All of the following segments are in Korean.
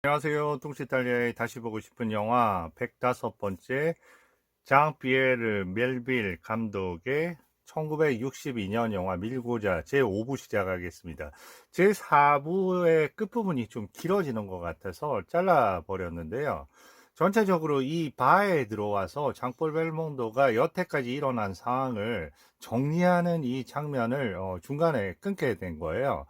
안녕하세요. 뚱시탈리아의 다시 보고 싶은 영화 105번째 장 피에르 멜빌 감독의 1962년 영화 밀고자 제5부 시작하겠습니다. 제4부의 끝부분이 좀 길어지는 것 같아서 잘라버렸는데요. 전체적으로 이 바에 들어와서 장폴 벨몽도가 여태까지 일어난 상황을 정리하는 이 장면을 중간에 끊게 된 거예요.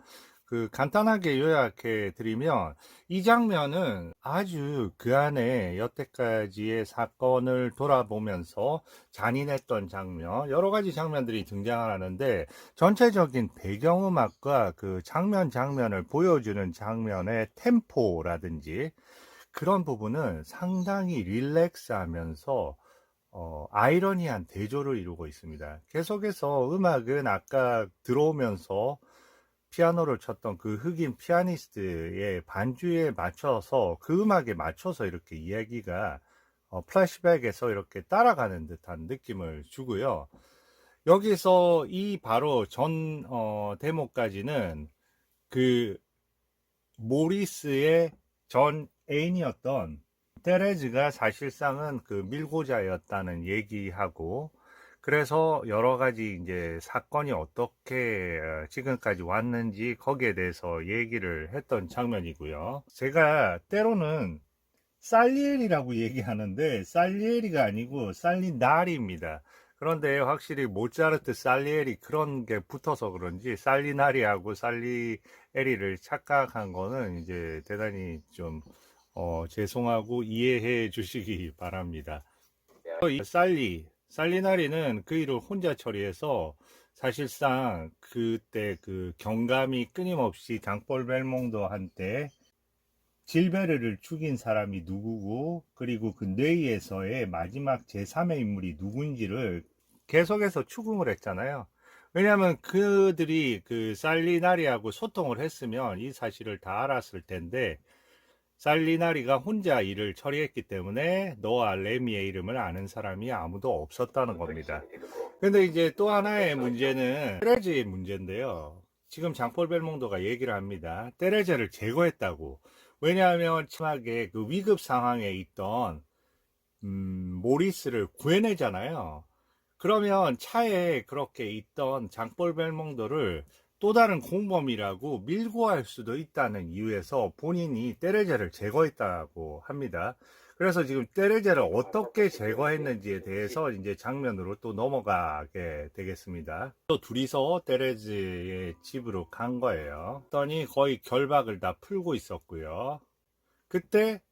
간단하게 요약해 드리면 이 장면은 아주 그 안에 여태까지의 사건을 돌아보면서 잔인했던 장면, 여러 가지 장면들이 등장하는데 전체적인 배경음악과 그 장면을 보여주는 장면의 템포라든지 그런 부분은 상당히 릴렉스하면서 아이러니한 대조를 이루고 있습니다. 계속해서 음악은 아까 들어오면서 피아노를 쳤던 그 흑인 피아니스트의 반주에 맞춰서 그 음악에 맞춰서 이렇게 이야기가 플래시백에서 이렇게 따라가는 듯한 느낌을 주고요. 여기서 이 바로 전 대목까지는 그 모리스의 전 애인이었던 테레즈가 사실상은 그 밀고자였다는 얘기하고 그래서 여러 가지 이제 사건이 어떻게 지금까지 왔는지 거기에 대해서 얘기를 했던 장면이고요. 제가 때로는 살리엘이라고 얘기하는데 살리엘이가 아니고 살리나리입니다. 그런데 확실히 모차르트 살리엘이 그런 게 붙어서 그런지 살리나리하고 살리에리를 착각한 거는 이제 대단히 좀 죄송하고 이해해 주시기 바랍니다. 이 살리나리는 그 일을 혼자 처리해서 사실상 그때 그 경감이 끊임없이 장폴 벨몽도한테 질베르를 죽인 사람이 누구고 그리고 그 뇌에서의 마지막 제3의 인물이 누구인지를 계속해서 추궁을 했잖아요. 왜냐하면 그들이 그 살리나리하고 소통을 했으면 이 사실을 다 알았을 텐데 살리나리가 혼자 일을 처리했기 때문에 너와 레미의 이름을 아는 사람이 아무도 없었다는 겁니다. 근데 이제 또 하나의 문제는 테레즈의 문제인데요. 지금 장폴 벨몽도가 얘기를 합니다. 테레즈를 제거했다고. 왜냐하면 심하게 그 위급 상황에 있던 모리스를 구해내잖아요. 그러면 차에 그렇게 있던 장폴 벨몽도를 또 다른 공범이라고 밀고 갈 수도 있다는 이유에서 본인이 테레제를 제거했다고 합니다. 그래서 지금 테레제를 어떻게 제거했는지에 대해서 이제 장면으로 또 넘어가게 되겠습니다. 또 둘이서 테레즈의 집으로 간 거예요. 그랬더니 거의 결박을 다 풀고 있었고요. 그때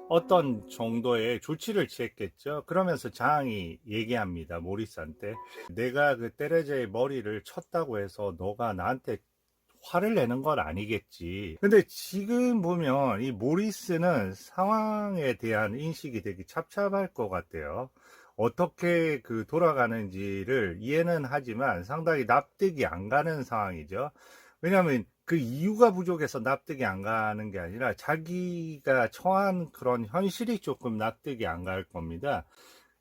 어떤 정도의 조치를 취했겠죠. 그러면서 장이 얘기합니다. 모리스한테. 내가 그 테레제의 머리를 쳤다고 해서 너가 나한테 화를 내는 건 아니겠지. 근데 지금 보면 이 모리스는 상황에 대한 인식이 되게 찹찹할 것 같아요. 어떻게 그 돌아가는지를 이해는 하지만 상당히 납득이 안 가는 상황이죠. 왜냐하면 그 이유가 부족해서 납득이 안 가는 게 아니라 자기가 처한 그런 현실이 조금 납득이 안 갈 겁니다.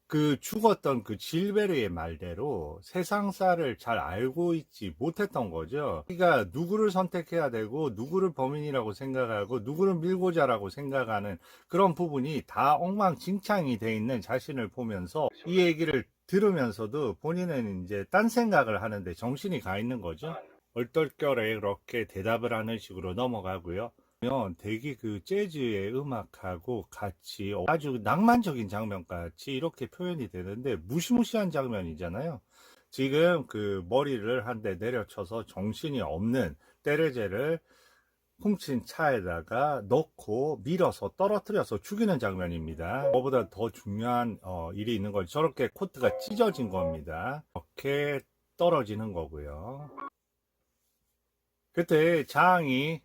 그 죽었던 그 질베르의 말대로 세상사를 잘 알고 있지 못했던 거죠. 우리가 누구를 선택해야 되고 누구를 범인이라고 생각하고 누구를 밀고자라고 생각하는 그런 부분이 다 엉망진창이 돼 있는 자신을 보면서 이 얘기를 들으면서도 본인은 이제 딴 생각을 하는데 정신이 가 있는 거죠. 얼떨결에 그렇게 대답을 하는 식으로 넘어가고요. 되게 그 재즈의 음악하고 같이 아주 낭만적인 장면 같이 이렇게 표현이 되는데 무시무시한 장면이잖아요. 지금 그 머리를 한 대 내려쳐서 정신이 없는 테레제를 훔친 차에다가 넣고 밀어서 떨어뜨려서 죽이는 장면입니다. 그거보다 더 중요한 일이 있는 걸 저렇게 코트가 찢어진 겁니다. 이렇게 떨어지는 거고요. 그때 장이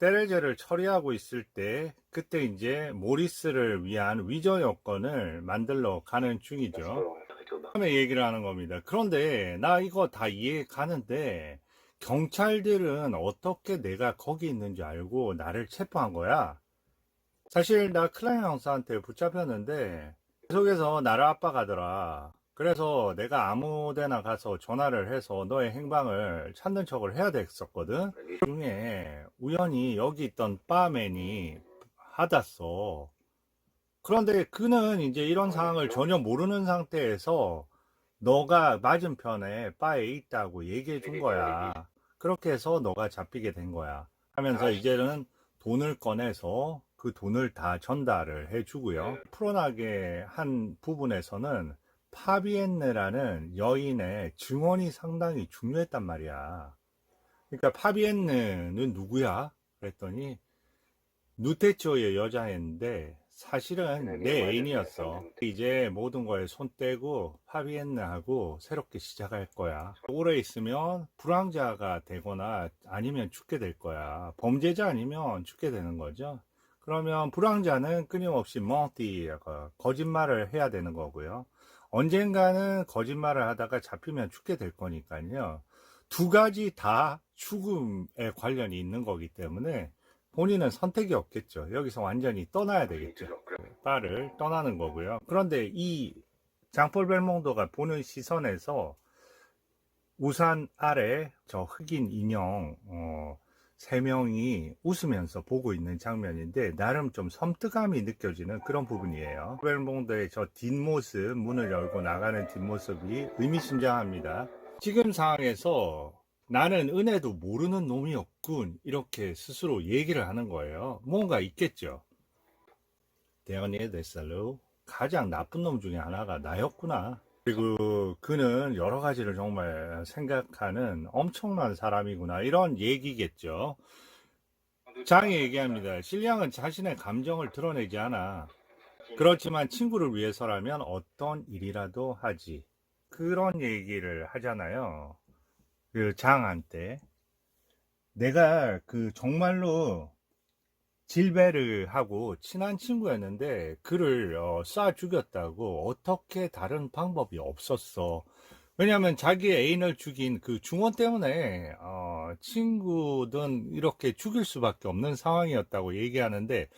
테레제를 처리하고 있을 때 그때 이제 모리스를 위한 위조 여건을 만들러 가는 중이죠. 처음에 얘기를 하는 겁니다. 그런데 나 이거 다 이해 가는데 경찰들은 어떻게 내가 거기 있는 줄 알고 나를 체포한 거야? 사실 나 클라인 형사한테 붙잡혔는데 계속해서 나를 압박하더라. 그래서 내가 아무 데나 가서 전화를 해서 너의 행방을 찾는 척을 해야 됐었거든. 그 중에 우연히 여기 있던 바맨이 받았어. 그런데 그는 이제 이런 상황을 전혀 모르는 상태에서 너가 맞은편에 바에 있다고 얘기해 준 거야. 그렇게 해서 너가 잡히게 된 거야. 하면서 이제는 돈을 꺼내서 그 돈을 다 전달을 해 주고요. 풀어나게 한 부분에서는 파비엔느라는 여인의 증언이 상당히 중요했단 말이야. 그러니까 파비엔느는 누구야? 그랬더니 누테초의 여자였는데 사실은 내 애인이었어. 이제 모든 거에 손 떼고 파비엔느하고 새롭게 시작할 거야. 오래 있으면 불황자가 되거나 아니면 죽게 될 거야. 범죄자 아니면 죽게 되는 거죠. 그러면 불황자는 끊임없이 거짓말을 해야 되는 거고요. 언젠가는 거짓말을 하다가 잡히면 죽게 될 거니까요. 두 가지 다 죽음에 관련이 있는 거기 때문에 본인은 선택이 없겠죠. 여기서 완전히 떠나야 되겠죠. 바를 떠나는 거고요. 그런데 이 장폴 벨몽도가 보는 시선에서 우산 아래 저 흑인 인형 세 명이 웃으면서 보고 있는 장면인데 나름 좀 섬뜩함이 느껴지는 그런 부분이에요. 벨몽도의 저 뒷모습, 문을 열고 나가는 뒷모습이 의미심장합니다. 지금 상황에서 나는 은혜도 모르는 놈이었군 이렇게 스스로 얘기를 하는 거예요. 뭔가 있겠죠. 대언니의 데살로 가장 나쁜 놈 중에 하나가 나였구나. 그리고 그는 여러 가지를 정말 생각하는 엄청난 사람이구나 이런 얘기겠죠. 장이 얘기합니다. 신랑은 자신의 감정을 드러내지 않아. 그렇지만 친구를 위해서라면 어떤 일이라도 하지. 그런 얘기를 하잖아요. 그 장한테 내가 그 정말로 질베르하고 친한 친구였는데 그를 쏴 죽였다고 어떻게 다른 방법이 없었어. 왜냐하면 자기 애인을 죽인 그 중원 때문에 친구든 이렇게 죽일 수밖에 없는 상황이었다고 얘기하는데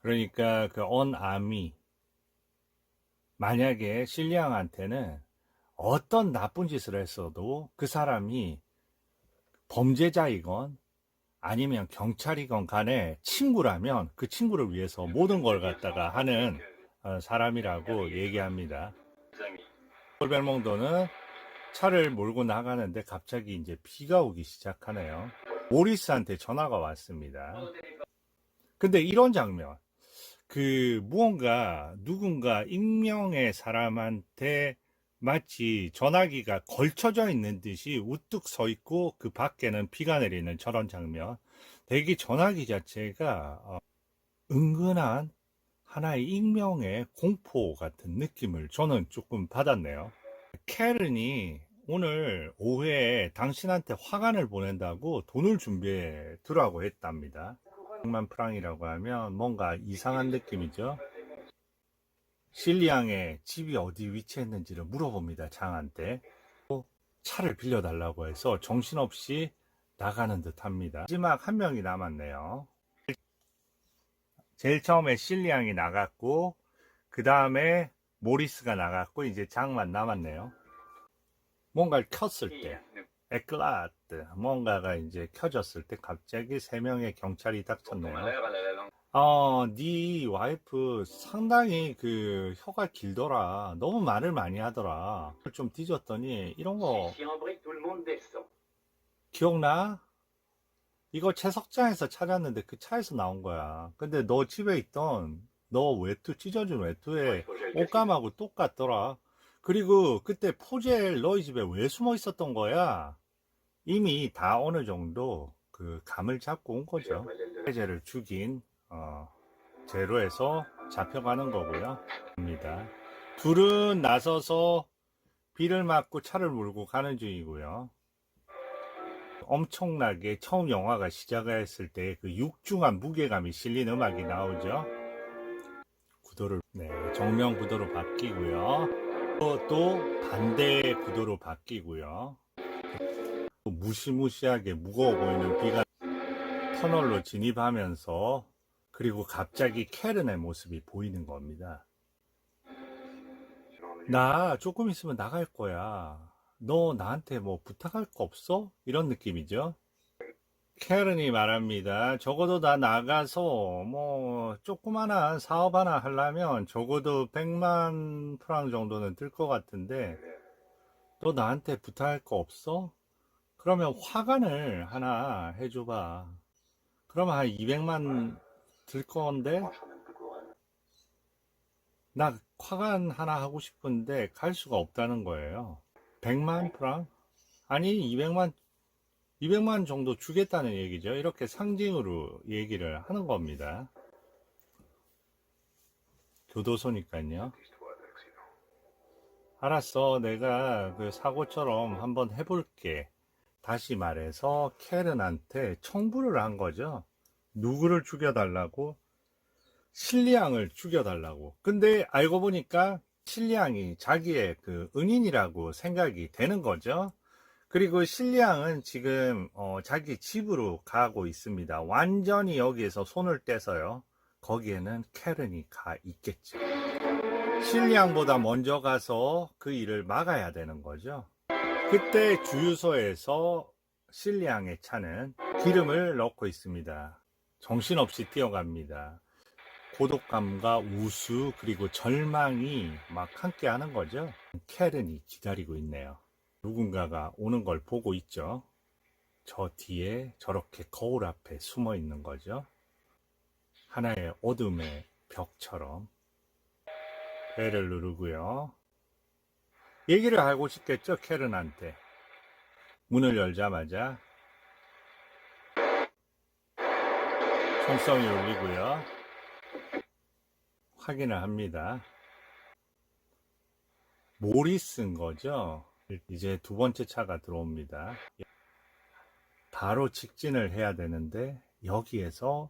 그러니까 그 언아미 만약에 실리앙한테는 어떤 나쁜 짓을 했어도 그 사람이 범죄자이건 아니면 경찰이건 간에 친구라면 그 친구를 위해서 모든 걸 갖다가 하는 사람이라고 얘기합니다. 폴벨몽도는 차를 몰고 나가는데 갑자기 이제 비가 오기 시작하네요. 모리스한테 전화가 왔습니다. 근데 이런 장면, 그 무언가 누군가 익명의 사람한테 마치 전화기가 걸쳐져 있는 듯이 우뚝 서 있고 그 밖에는 비가 내리는 저런 장면. 대기 전화기 자체가 은근한 하나의 익명의 공포 같은 느낌을 저는 조금 받았네요. 캐른이 오늘 오후에 당신한테 화관을 보낸다고 돈을 준비해 두라고 했답니다. 100만 프랑이라고 하면 뭔가 이상한 느낌이죠. 실리앙의 집이 어디 위치했는지를 물어봅니다. 장한테. 차를 빌려달라고 해서 정신없이 나가는 듯 합니다. 마지막 한 명이 남았네요. 제일 처음에 실리앙이 나갔고 그 다음에 모리스가 나갔고 이제 장만 남았네요. 뭔가를 켰을 때 에클라트 뭔가가 이제 켜졌을 때 갑자기 세 명의 경찰이 닥쳤네요. 네 와이프 상당히 그 혀가 길더라. 너무 말을 많이 하더라. 좀 뒤졌더니 이런 거 기억나? 이거 채석장에서 찾았는데 그 차에서 나온 거야. 근데 너 집에 있던 너 외투 찢어진 외투에 옷감하고 똑같더라. 그리고 그때 포젤 너희 집에 왜 숨어 있었던 거야? 이미 다 어느 정도 그 감을 잡고 온 거죠. 해제를 죽인 제로에서 잡혀가는 거고요. 입니다. 둘은 나서서 비를 맞고 차를 몰고 가는 중이고요. 엄청나게 처음 영화가 시작했을 때 그 육중한 무게감이 실린 음악이 나오죠. 구도를 정면 구도로 바뀌고요. 또 반대 구도로 바뀌고요. 또 무시무시하게 무거워 보이는 비가 터널로 진입하면서 그리고 갑자기 캐른의 모습이 보이는 겁니다. 나 조금 있으면 나갈 거야. 너 나한테 뭐 부탁할 거 없어? 이런 느낌이죠. 캐런이 말합니다. 적어도 나 나가서 뭐 조그마한 사업 하나 하려면 적어도 100만 프랑 정도는 들 것 같은데 너 나한테 부탁할 거 없어? 그러면 화관을 하나 해줘봐. 그러면 한 200만 들 건데 나 화관 하나 하고 싶은데 갈 수가 없다는 거예요. 100만 프랑? 아니 200만 정도 주겠다는 얘기죠. 이렇게 상징으로 얘기를 하는 겁니다. 교도소니까요. 알았어. 내가 그 사고처럼 한번 해볼게. 다시 말해서 캐른한테 청부를 한 거죠. 누구를 죽여달라고? 실리앙을 죽여달라고. 근데 알고 보니까 실리앙이 자기의 그 은인이라고 생각이 되는 거죠. 그리고 실리앙은 지금 자기 집으로 가고 있습니다. 완전히 여기에서 손을 떼서요. 거기에는 캐른이 가 있겠죠. 실리앙보다 먼저 가서 그 일을 막아야 되는 거죠. 그때 주유소에서 실리앙의 차는 기름을 넣고 있습니다. 정신없이 뛰어갑니다. 고독감과 우수 그리고 절망이 막 함께 하는 거죠. 캐른이 기다리고 있네요. 누군가가 오는 걸 보고 있죠. 저 뒤에 저렇게 거울 앞에 숨어 있는 거죠. 하나의 어둠의 벽처럼. 배를 누르고요. 얘기를 하고 싶겠죠, 캐른한테. 문을 열자마자 총성이 울리고요. 확인을 합니다. 모리스인 거죠. 이제 두 번째 차가 들어옵니다. 바로 직진을 해야 되는데 여기에서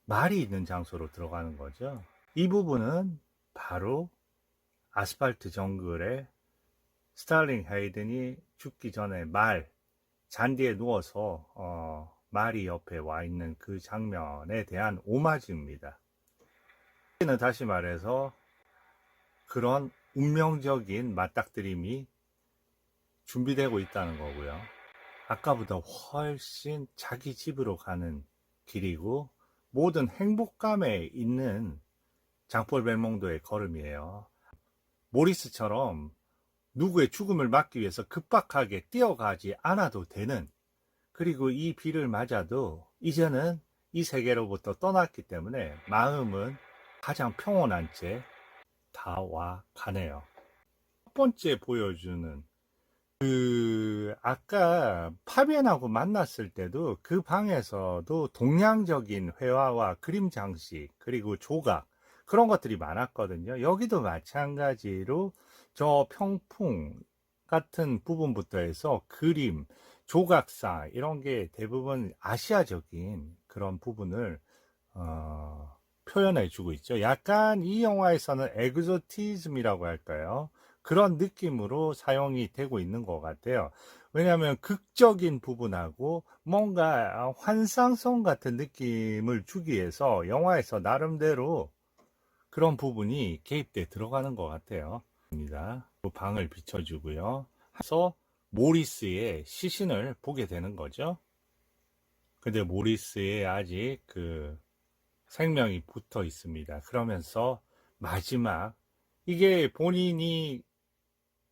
말이 있는 장소로 들어가는 거죠. 이 부분은 바로 아스팔트 정글에 스탈링 헤이든이 죽기 전에 잔디에 누워서 말이 옆에 와 있는 그 장면에 대한 오마주입니다. 다시 말해서 그런 운명적인 맞닥뜨림이 준비되고 있다는 거고요. 아까보다 훨씬 자기 집으로 가는 길이고 모든 행복감에 있는 장폴 벨몽도의 걸음이에요. 모리스처럼 누구의 죽음을 막기 위해서 급박하게 뛰어가지 않아도 되는, 그리고 이 비를 맞아도 이제는 이 세계로부터 떠났기 때문에 마음은 가장 평온한 채 다 와 가네요. 첫 번째 보여주는 아까 파비안하고 만났을 때도 그 방에서도 동양적인 회화와 그림 장식 그리고 조각 그런 것들이 많았거든요. 여기도 마찬가지로 저 평풍 같은 부분부터 해서 그림, 조각상 이런 게 대부분 아시아적인 그런 부분을 표현해 주고 있죠. 약간 이 영화에서는 엑소티즘이라고 할까요? 그런 느낌으로 사용이 되고 있는 것 같아요. 왜냐하면 극적인 부분하고 뭔가 환상성 같은 느낌을 주기 위해서 영화에서 나름대로 그런 부분이 개입돼 들어가는 것 같아요. 방을 비춰주고요. 그래서 모리스의 시신을 보게 되는 거죠. 근데 모리스에 아직 그 생명이 붙어 있습니다. 그러면서 마지막, 이게 본인이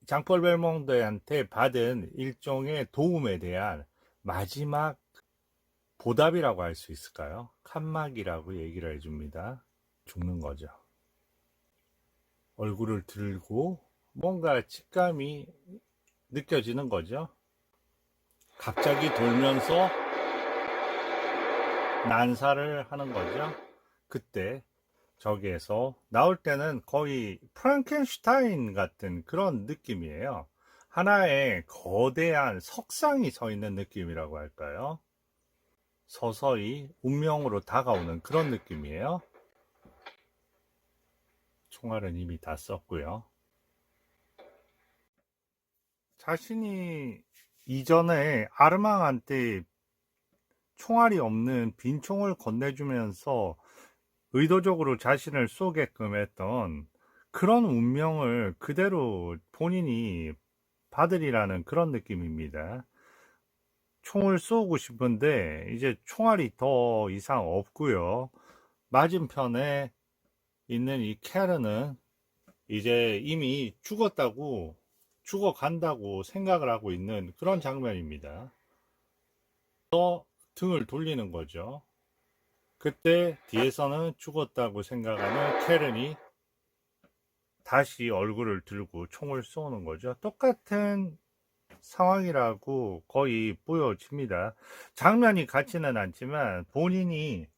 장폴 벨몽드한테 받은 일종의 도움에 대한 마지막 보답이라고 할 수 있을까요? 칸막이라고 얘기를 해줍니다. 죽는 거죠. 얼굴을 들고 뭔가 직감이 느껴지는 거죠. 갑자기 돌면서 난사를 하는 거죠. 그때 저기에서 나올 때는 거의 프랑켄슈타인 같은 그런 느낌이에요. 하나의 거대한 석상이 서 있는 느낌이라고 할까요? 서서히 운명으로 다가오는 그런 느낌이에요. 총알은 이미 다 썼고요. 자신이 이전에 아르망한테 총알이 없는 빈 총을 건네주면서 의도적으로 자신을 쏘게끔 했던 그런 운명을 그대로 본인이 받으리라는 그런 느낌입니다. 총을 쏘고 싶은데 이제 총알이 더 이상 없고요. 맞은편에 있는 이 캐런은 이제 이미 죽어간다고 생각을 하고 있는 그런 장면입니다. 또 등을 돌리는 거죠. 그때 뒤에서는 죽었다고 생각하는 캐런이 다시 얼굴을 들고 총을 쏘는 거죠. 똑같은 상황이라고 거의 보여집니다. 장면이 같지는 않지만 본인이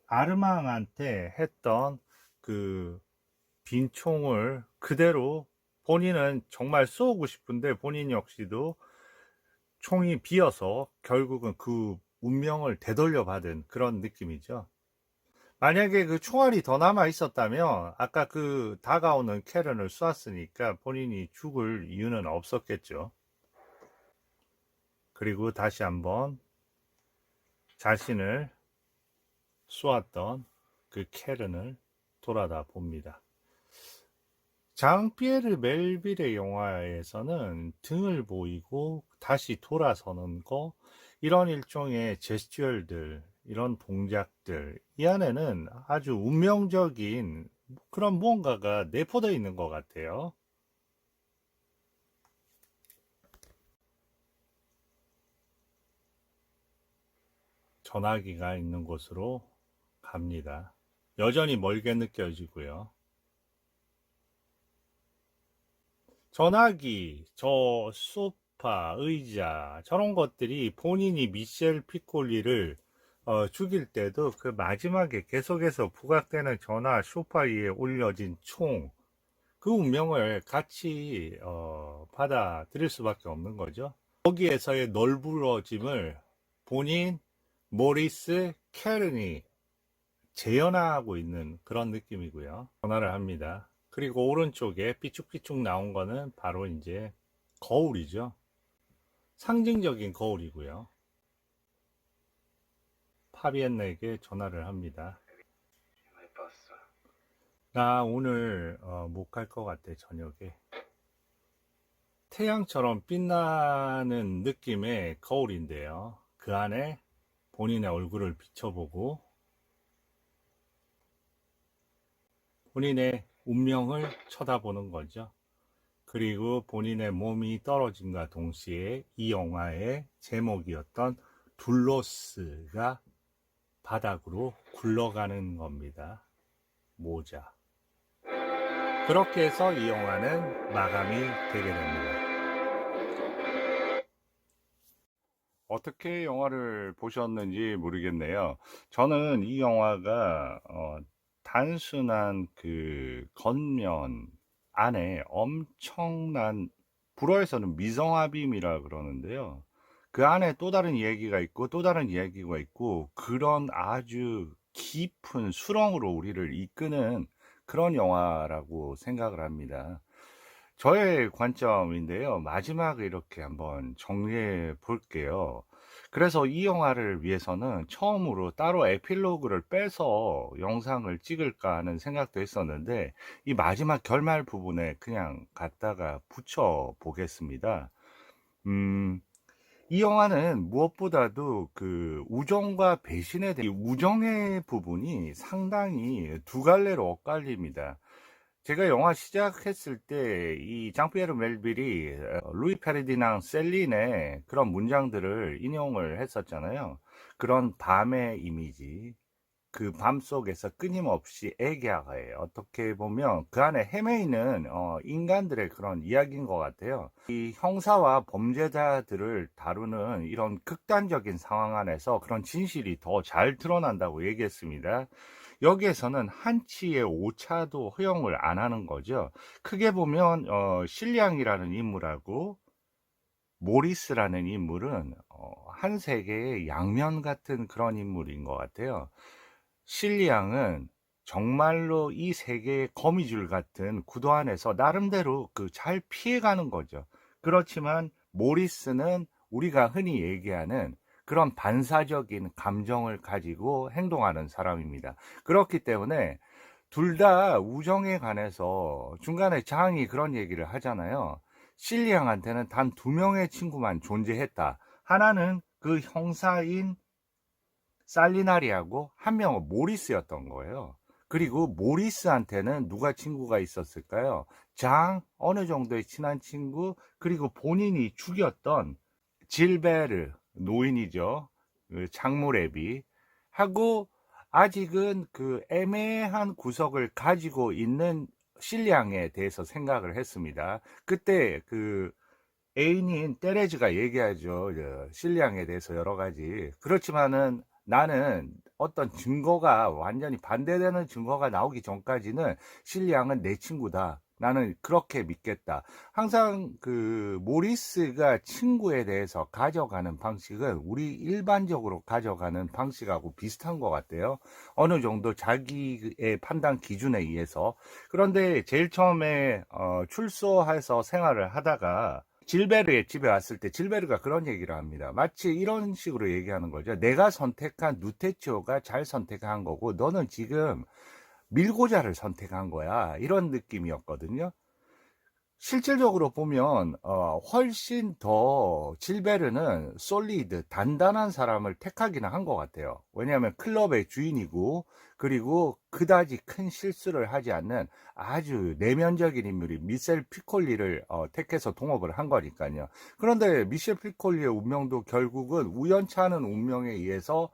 아르망한테 했던 그 빈 총을 그대로 본인은 정말 쏘고 싶은데 본인 역시도 총이 비어서 결국은 그 운명을 되돌려 받은 그런 느낌이죠. 만약에 그 총알이 더 남아 있었다면 아까 그 다가오는 캐런을 쏘았으니까 본인이 죽을 이유는 없었겠죠. 그리고 다시 한번 자신을 쏘았던 그 캐런을 돌아다 봅니다. 장피에르 멜빌의 영화에서는 등을 보이고 다시 돌아서는 거, 이런 일종의 제스처들, 이런 동작들, 이 안에는 아주 운명적인 그런 무언가가 내포되어 있는 것 같아요. 전화기가 있는 곳으로 갑니다. 여전히 멀게 느껴지고요. 전화기, 저 소파, 의자, 저런 것들이 본인이 미셸 피콜리를 죽일 때도 그 마지막에 계속해서 부각되는 전화, 소파 위에 올려진 총, 그 운명을 같이 받아들일 수밖에 없는 거죠. 거기에서의 널브러짐을 본인 모리스 캐른이 재현하고 있는 그런 느낌이고요. 전화를 합니다. 그리고 오른쪽에 삐쭉삐쭉 나온 거는 바로 이제 거울이죠. 상징적인 거울이고요. 파비엔나에게 전화를 합니다. 나 오늘 못 갈 것 같아, 저녁에. 태양처럼 빛나는 느낌의 거울인데요. 그 안에 본인의 얼굴을 비춰보고 본인의 운명을 쳐다보는 거죠. 그리고 본인의 몸이 떨어짐과 동시에 이 영화의 제목이었던 둘로스가 바닥으로 굴러가는 겁니다. 모자. 그렇게 해서 이 영화는 마감이 되게 됩니다. 어떻게 영화를 보셨는지 모르겠네요. 저는 이 영화가 단순한 그 겉면 안에 엄청난, 불어에서는 미성아빔이라 그러는데요. 그 안에 또 다른 이야기가 있고 또 다른 이야기가 있고 그런 아주 깊은 수렁으로 우리를 이끄는 그런 영화라고 생각을 합니다. 저의 관점인데요. 마지막에 이렇게 한번 정리해 볼게요. 그래서 이 영화를 위해서는 처음으로 따로 에필로그를 빼서 영상을 찍을까 하는 생각도 했었는데, 이 마지막 결말 부분에 그냥 갖다가 붙여 보겠습니다. 음, 이 영화는 무엇보다도 그 우정과 배신에 대한 우정의 부분이 상당히 두 갈래로 엇갈립니다. 제가 영화 시작했을 때 이 장피에르 멜빌이 루이 페르디낭 셀린의 그런 문장들을 인용을 했었잖아요. 그런 밤의 이미지, 그 밤 속에서 끊임없이 애기야가예요. 어떻게 보면 그 안에 헤매 있는 인간들의 그런 이야기인 것 같아요. 이 형사와 범죄자들을 다루는 이런 극단적인 상황 안에서 그런 진실이 더 잘 드러난다고 얘기했습니다. 여기에서는 한치의 오차도 허용을 안 하는 거죠. 크게 보면 실리앙이라는 인물하고 모리스라는 인물은 한 세계의 양면 같은 그런 인물인 것 같아요. 실리앙은 정말로 이 세계의 거미줄 같은 구도 안에서 나름대로 그 잘 피해가는 거죠. 그렇지만 모리스는 우리가 흔히 얘기하는 그런 반사적인 감정을 가지고 행동하는 사람입니다. 그렇기 때문에 둘 다 우정에 관해서 중간에 장이 그런 얘기를 하잖아요. 실리앙한테는 단 2명의 친구만 존재했다. 하나는 그 형사인 살리나리하고 한 명은 모리스였던 거예요. 그리고 모리스한테는 누가 친구가 있었을까요? 장, 어느 정도의 친한 친구, 그리고 본인이 죽였던 질베르, 노인이죠. 그 장무레비 하고 아직은 그 애매한 구석을 가지고 있는 실량에 대해서 생각을 했습니다. 그때 그 애인인 테레즈가 얘기하죠. 실량에 대해서 여러 가지. 그렇지만은 나는 어떤 증거가 완전히 반대되는 증거가 나오기 전까지는 실량은 내 친구다. 나는 그렇게 믿겠다. 항상 그 모리스가 친구에 대해서 가져가는 방식은 우리 일반적으로 가져가는 방식하고 비슷한 것 같아요. 어느 정도 자기의 판단 기준에 의해서. 그런데 제일 처음에 출소해서 생활을 하다가 질베르의 집에 왔을 때 질베르가 그런 얘기를 합니다. 마치 이런 식으로 얘기하는 거죠. 내가 선택한 누테치오가 잘 선택한 거고 너는 지금 밀고자를 선택한 거야. 이런 느낌이었거든요. 실질적으로 보면 훨씬 더 질베르는 솔리드, 단단한 사람을 택하기는 한 것 같아요. 왜냐하면 클럽의 주인이고 그리고 그다지 큰 실수를 하지 않는 아주 내면적인 인물이 미셸 피콜리를 택해서 동업을 한 거니까요. 그런데 미셸 피콜리의 운명도 결국은 우연치 않은 운명에 의해서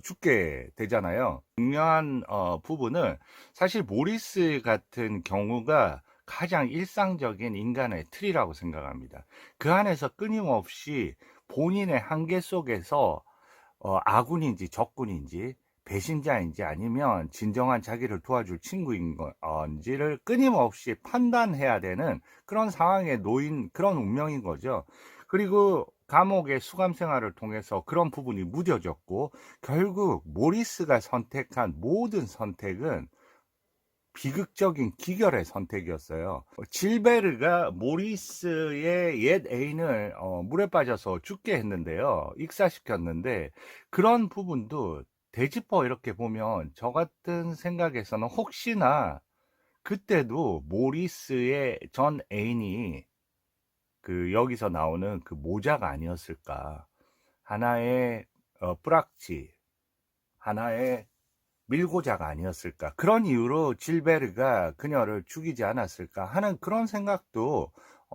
죽게 되잖아요. 중요한 부분은 사실 모리스 같은 경우가 가장 일상적인 인간의 틀이라고 생각합니다. 그 안에서 끊임없이 본인의 한계 속에서 아군인지 적군인지 배신자인지 아니면 진정한 자기를 도와줄 친구인 건지를 끊임없이 판단해야 되는 그런 상황에 놓인 그런 운명인 거죠. 그리고 감옥의 수감 생활을 통해서 그런 부분이 무뎌졌고 결국 모리스가 선택한 모든 선택은 비극적인 기결의 선택이었어요. 질베르가 모리스의 옛 애인을 물에 빠져서 죽게 했는데요. 익사시켰는데 그런 부분도 되짚어 이렇게 보면 저 같은 생각에서는 혹시나 그때도 모리스의 전 애인이 그 여기서 나오는 그 모자가 아니었을까. 하나의 뿌락지, 하나의 밀고자가 아니었을까. 그런 이유로 질베르가 그녀를 죽이지 않았을까 하는 그런 생각도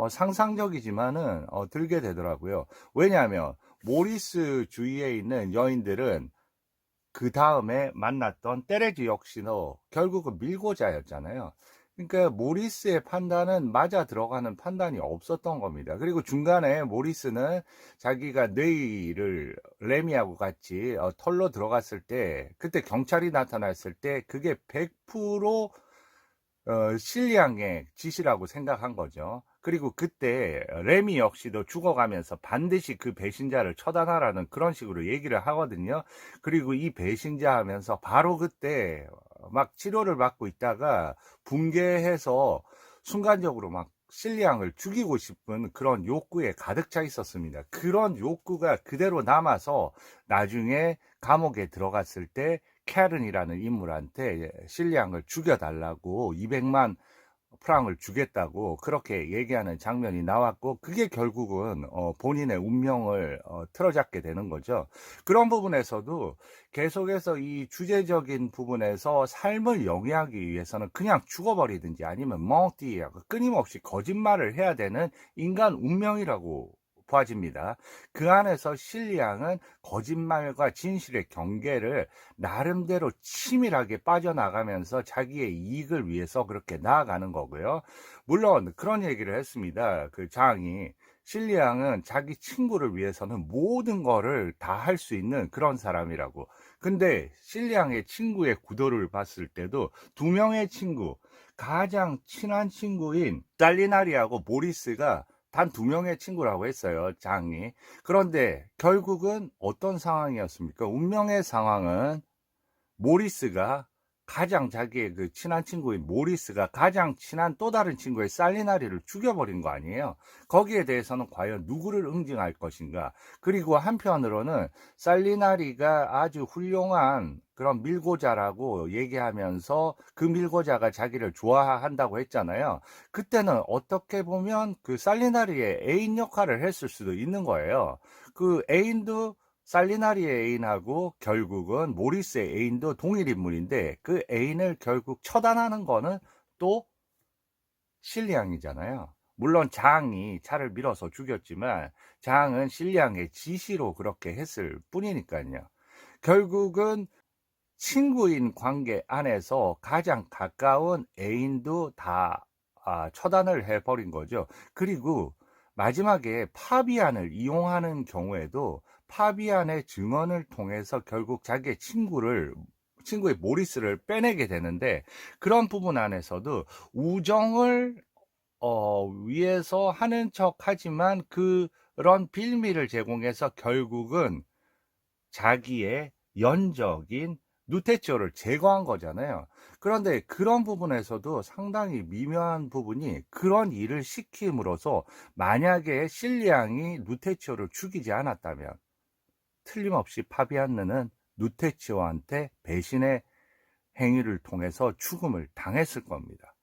상상적이지만은 들게 되더라고요. 왜냐하면 모리스 주위에 있는 여인들은 그 다음에 만났던 테레즈 역시도 결국은 밀고자였잖아요. 그러니까 모리스의 판단은 맞아 들어가는 판단이 없었던 겁니다. 그리고 중간에 모리스는 자기가 뇌이를 레미하고 같이 털로 들어갔을 때 그때 경찰이 나타났을 때 그게 100% 실리앙의 짓이라고 생각한 거죠. 그리고 그때 레미 역시도 죽어가면서 반드시 그 배신자를 처단하라는 그런 식으로 얘기를 하거든요. 그리고 이 배신자 하면서 바로 그때 막 치료를 받고 있다가 붕괴해서 순간적으로 막 실리앙을 죽이고 싶은 그런 욕구에 가득 차 있었습니다. 그런 욕구가 그대로 남아서 나중에 감옥에 들어갔을 때 캐른이라는 인물한테 실리앙을 죽여달라고 200만 프랑을 주겠다고 그렇게 얘기하는 장면이 나왔고 그게 결국은 본인의 운명을 틀어잡게 되는 거죠. 그런 부분에서도 계속해서 이 주제적인 부분에서 삶을 영위하기 위해서는 그냥 죽어버리든지 아니면 멍띠하고 끊임없이 거짓말을 해야 되는 인간 운명이라고 보아집니다. 그 안에서 실리앙은 거짓말과 진실의 경계를 나름대로 치밀하게 빠져나가면서 자기의 이익을 위해서 그렇게 나아가는 거고요. 물론 그런 얘기를 했습니다. 그 장이 실리앙은 자기 친구를 위해서는 모든 거를 다 할 수 있는 그런 사람이라고. 근데 실리앙의 친구의 구도를 봤을 때도 2명의 친구, 가장 친한 친구인 살리나리하고 모리스가 단 2명의 친구라고 했어요, 장이. 그런데 결국은 어떤 상황이었습니까? 운명의 상황은 모리스가 가장 자기의 그 친한 친구인 모리스가 가장 친한 또 다른 친구의 살리나리를 죽여버린 거 아니에요. 거기에 대해서는 과연 누구를 응징할 것인가. 그리고 한편으로는 살리나리가 아주 훌륭한 그런 밀고자라고 얘기하면서 그 밀고자가 자기를 좋아한다고 했잖아요. 그때는 어떻게 보면 그 살리나리의 애인 역할을 했을 수도 있는 거예요. 그 애인도 살리나리의 애인하고 결국은 모리스의 애인도 동일 인물인데, 그 애인을 결국 처단하는 거는 또 실리앙이잖아요. 물론 장이 차를 밀어서 죽였지만 장은 실리앙의 지시로 그렇게 했을 뿐이니까요. 결국은 친구인 관계 안에서 가장 가까운 애인도 다 처단을 해버린 거죠. 그리고 마지막에 파비안을 이용하는 경우에도 파비안의 증언을 통해서 결국 자기의 친구의 모리스를 빼내게 되는데, 그런 부분 안에서도 우정을 위해서 하는 척 하지만 그런 빌미를 제공해서 결국은 자기의 연적인 누테치오를 제거한 거잖아요. 그런데 그런 부분에서도 상당히 미묘한 부분이, 그런 일을 시킴으로써 만약에 실리앙이 누테치오를 죽이지 않았다면 틀림없이 파비안느는 누테치오한테 배신의 행위를 통해서 죽음을 당했을 겁니다.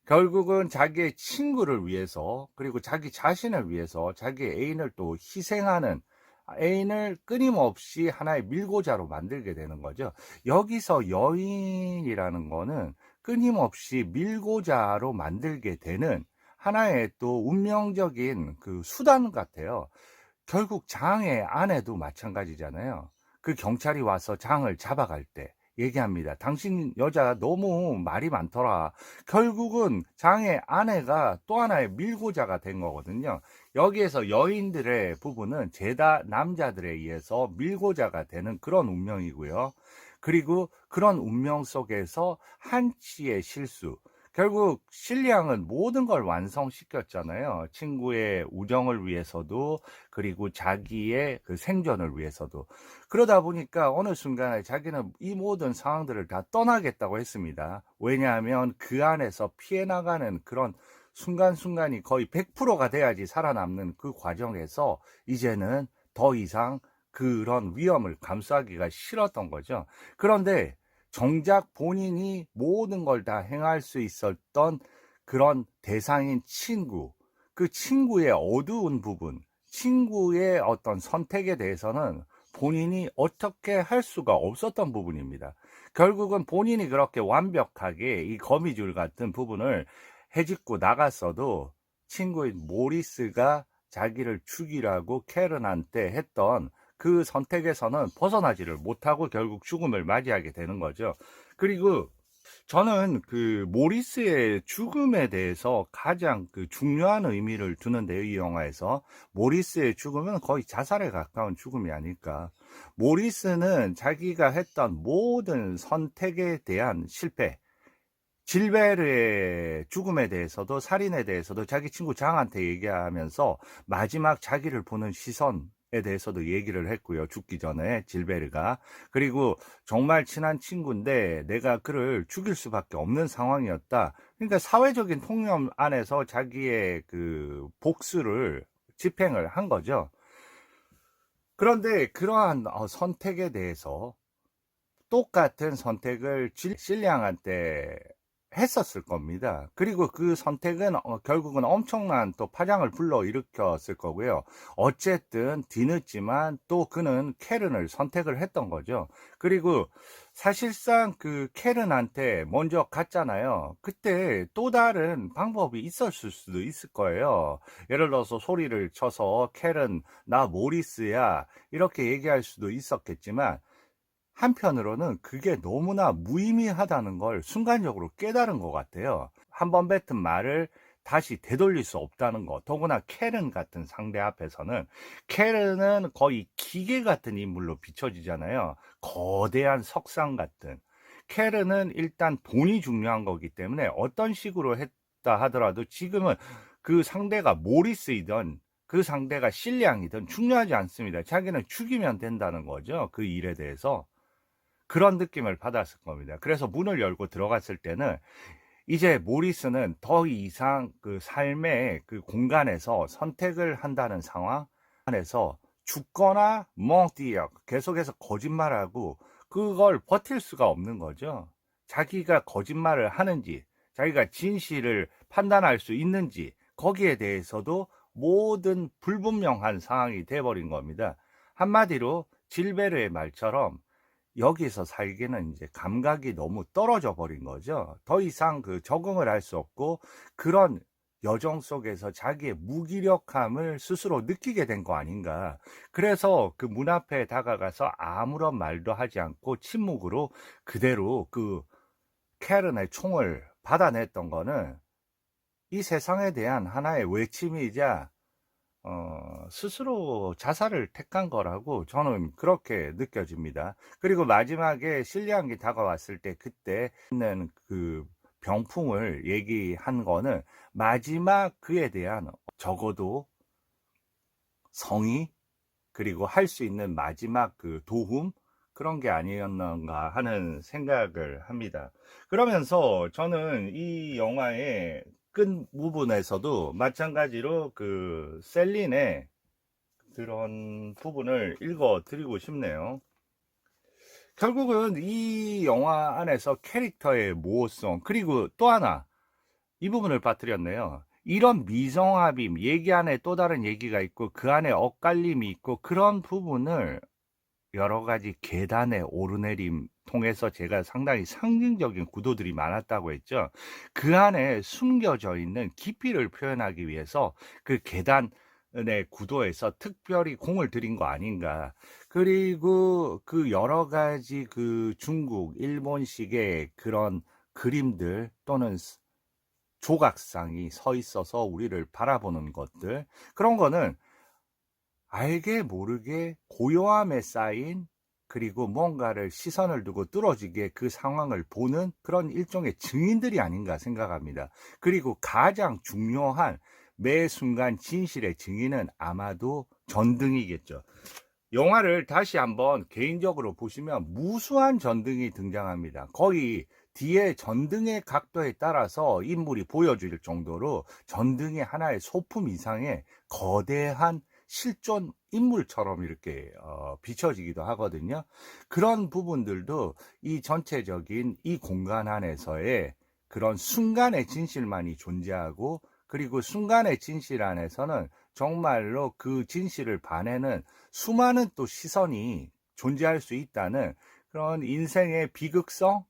결국은 자기의 친구를 위해서, 그리고 자기 자신을 위해서 자기의 애인을 또 희생하는, 애인을 끊임없이 하나의 밀고자로 만들게 되는 거죠. 여기서 여인이라는 거는 끊임없이 밀고자로 만들게 되는 하나의 또 운명적인 그 수단 같아요. 결국 장의 아내도 마찬가지잖아요. 그 경찰이 와서 장을 잡아갈 때 얘기합니다. 당신 여자 너무 말이 많더라. 결국은 장의 아내가 또 하나의 밀고자가 된 거거든요. 여기에서 여인들의 부분은 죄다 남자들에 의해서 밀고자가 되는 그런 운명이고요. 그리고 그런 운명 속에서 한치의 실수, 결국 실리앙은 모든 걸 완성시켰잖아요. 친구의 우정을 위해서도, 그리고 자기의 그 생존을 위해서도. 그러다 보니까 어느 순간에 자기는 이 모든 상황들을 다 떠나겠다고 했습니다. 왜냐하면 그 안에서 피해 나가는 그런 순간순간이 거의 100%가 돼야지 살아남는 그 과정에서 이제는 더 이상 그런 위험을 감수하기가 싫었던 거죠. 그런데 정작 본인이 모든 걸 다 행할 수 있었던 그런 대상인 친구, 그 친구의 어두운 부분, 친구의 어떤 선택에 대해서는 본인이 어떻게 할 수가 없었던 부분입니다. 결국은 본인이 그렇게 완벽하게 이 거미줄 같은 부분을 헤집고 나갔어도 친구인 모리스가 자기를 죽이라고 캐런한테 했던 그 선택에서는 벗어나지를 못하고 결국 죽음을 맞이하게 되는 거죠. 그리고 저는 그 모리스의 죽음에 대해서 가장 그 중요한 의미를 두는데요, 이 영화에서. 모리스의 죽음은 거의 자살에 가까운 죽음이 아닐까. 모리스는 자기가 했던 모든 선택에 대한 실패, 질베르의 죽음에 대해서도, 살인에 대해서도 자기 친구 장한테 얘기하면서 마지막 자기를 보는 시선에 대해서도 얘기를 했고요. 죽기 전에 질베르가. 그리고 정말 친한 친구인데 내가 그를 죽일 수밖에 없는 상황이었다. 그러니까 사회적인 통념 안에서 자기의 그 복수를 집행을 한 거죠. 그런데 그러한 선택에 대해서 똑같은 선택을 실리앙한테 했었을 겁니다. 그리고 그 선택은 결국은 엄청난 또 파장을 불러일으켰을 거고요. 어쨌든 뒤늦지만 또 그는 캐른을 선택을 했던 거죠. 그리고 사실상 그 캐른한테 먼저 갔잖아요. 그때 또 다른 방법이 있었을 수도 있을 거예요. 예를 들어서 소리를 쳐서 캐른 나 모리스야 이렇게 얘기할 수도 있었겠지만, 한편으로는 그게 너무나 무의미하다는 걸 순간적으로 깨달은 것 같아요. 한 번 뱉은 말을 다시 되돌릴 수 없다는 거. 더구나 캐른 같은 상대 앞에서는, 캐른은 거의 기계 같은 인물로 비춰지잖아요. 거대한 석상 같은. 캐른은 일단 돈이 중요한 거기 때문에 어떤 식으로 했다 하더라도 지금은 그 상대가 모리스이든 그 상대가 실리앙이든 중요하지 않습니다. 자기는 죽이면 된다는 거죠. 그 일에 대해서. 그런 느낌을 받았을 겁니다. 그래서 문을 열고 들어갔을 때는 이제 모리스는 더 이상 그 삶의 그 공간에서 선택을 한다는 상황 안에서 죽거나 멍디어 계속해서 거짓말하고 그걸 버틸 수가 없는 거죠. 자기가 거짓말을 하는지 자기가 진실을 판단할 수 있는지 거기에 대해서도 모든 불분명한 상황이 돼버린 겁니다. 한마디로 질베르의 말처럼 여기서 살기는 이제 감각이 너무 떨어져 버린 거죠. 더 이상 그 적응을 할 수 없고 그런 여정 속에서 자기의 무기력함을 스스로 느끼게 된 거 아닌가. 그래서 그 문 앞에 다가가서 아무런 말도 하지 않고 침묵으로 그대로 그 캐런의 총을 받아냈던 거는 이 세상에 대한 하나의 외침이자 스스로 자살을 택한 거라고 저는 그렇게 느껴집니다. 그리고 마지막에 실리안기 다가왔을 때 그때는 그 병풍을 얘기한 거는 마지막 그에 대한 적어도 성의 그리고 할 수 있는 마지막 그 도움 그런 게 아니었는가 하는 생각을 합니다. 그러면서 저는 이 영화의 끝 부분에서도 마찬가지로 그 셀린의 그런 부분을 읽어 드리고 싶네요. 결국은 이 영화 안에서 캐릭터의 모호성 그리고 또 하나 이 부분을 빠뜨렸네요. 이런 미정합임 얘기 안에 또 다른 얘기가 있고 그 안에 엇갈림이 있고 그런 부분을 여러 가지 계단의 오르내림 통해서 제가 상당히 상징적인 구도들이 많았다고 했죠. 그 안에 숨겨져 있는 깊이를 표현하기 위해서 그 계단의 구도에서 특별히 공을 들인 거 아닌가. 그리고 그 여러 가지 그 중국, 일본식의 그런 그림들 또는 조각상이 서 있어서 우리를 바라보는 것들 그런 거는 알게 모르게 고요함에 쌓인 그리고 뭔가를 시선을 두고 뚫어지게 그 상황을 보는 그런 일종의 증인들이 아닌가 생각합니다. 그리고 가장 중요한 매 순간 진실의 증인은 아마도 전등이겠죠. 영화를 다시 한번 개인적으로 보시면 무수한 전등이 등장합니다. 거의 뒤에 전등의 각도에 따라서 인물이 보여질 정도로 전등이 하나의 소품 이상의 거대한 실존 인물처럼 이렇게 비춰지기도 하거든요. 그런 부분들도 이 전체적인 이 공간 안에서의 그런 순간의 진실만이 존재하고 그리고 순간의 진실 안에서는 정말로 그 진실을 반해는 수많은 또 시선이 존재할 수 있다는 그런 인생의 비극성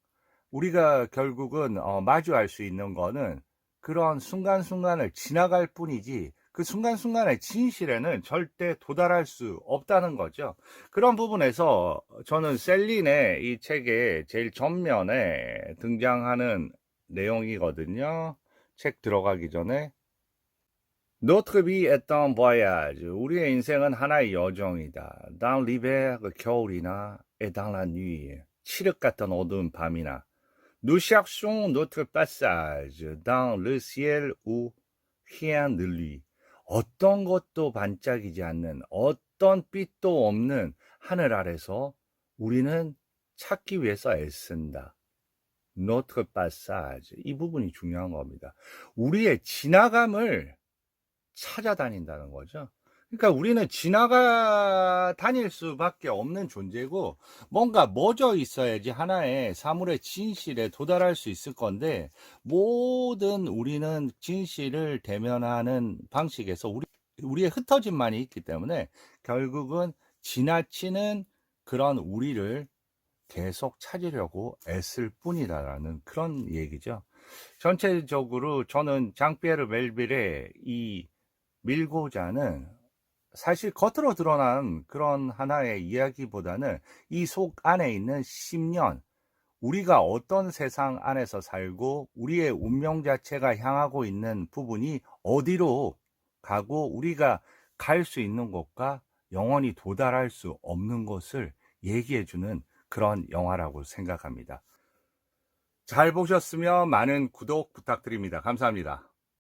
우리가 결국은 마주할 수 있는 거는 그런 순간순간을 지나갈 뿐이지 그 순간순간의 진실에는 절대 도달할 수 없다는 거죠. 그런 부분에서 저는 셀린의 이 책의 제일 전면에 등장하는 내용이거든요. 책 들어가기 전에 Notre vie est un voyage. 우리의 인생은 하나의 여정이다. Dans l'hiver, 겨울이나 et dans la nuit, 칠흑 같은 어두운 밤이나 Nous cherchons notre passage dans le ciel où rien ne luit. 어떤 것도 반짝이지 않는 어떤 빛도 없는 하늘 아래서 우리는 찾기 위해서 애쓴다. Notre passage. 이 부분이 중요한 겁니다. 우리의 지나감을 찾아다닌다는 거죠. 그러니까 우리는 지나가 다닐 수밖에 없는 존재고 뭔가 멎어 있어야지 하나의 사물의 진실에 도달할 수 있을 건데 모든 우리는 진실을 대면하는 방식에서 우리의 흩어짐만이 있기 때문에 결국은 지나치는 그런 우리를 계속 찾으려고 애쓸 뿐이다라는 그런 얘기죠. 전체적으로 저는 장피에르 멜빌의 이 밀고자는 사실 겉으로 드러난 그런 하나의 이야기보다는 이 속 안에 있는 심년, 우리가 어떤 세상 안에서 살고 우리의 운명 자체가 향하고 있는 부분이 어디로 가고 우리가 갈 수 있는 곳과 영원히 도달할 수 없는 곳을 얘기해주는 그런 영화라고 생각합니다. 잘 보셨으면 많은 구독 부탁드립니다. 감사합니다.